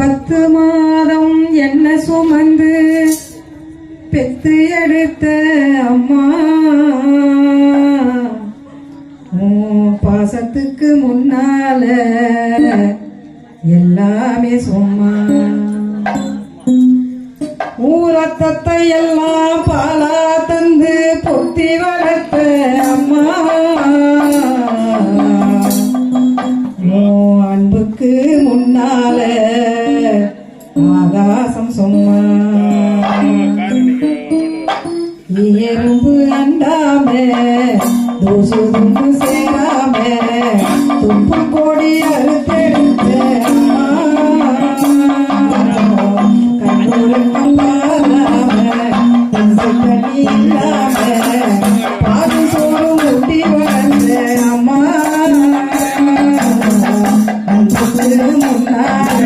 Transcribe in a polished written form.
10 மாதம் என்ன சுமந்து பெத்து எடுத்த அம்மா பாசத்துக்கு முன்னால எல்லாமே சும்மா ஊரத்தத்தை எல்லாம் பாலா தந்து பொத்தி வளர்த்த அம்மா அன்புக்கு முன்னால ஆகாசம் சும்மா எறும்பு அண்டாம தூசு தும்பு சேராம தும்பு கோடி அறுத்தெடுத்த கண்ணூரு கப்பாலாம தண்ணி இல்லாம பாது சோறு முட்டி வளர்ந்த அம்மா அன்புக்கு முன்னால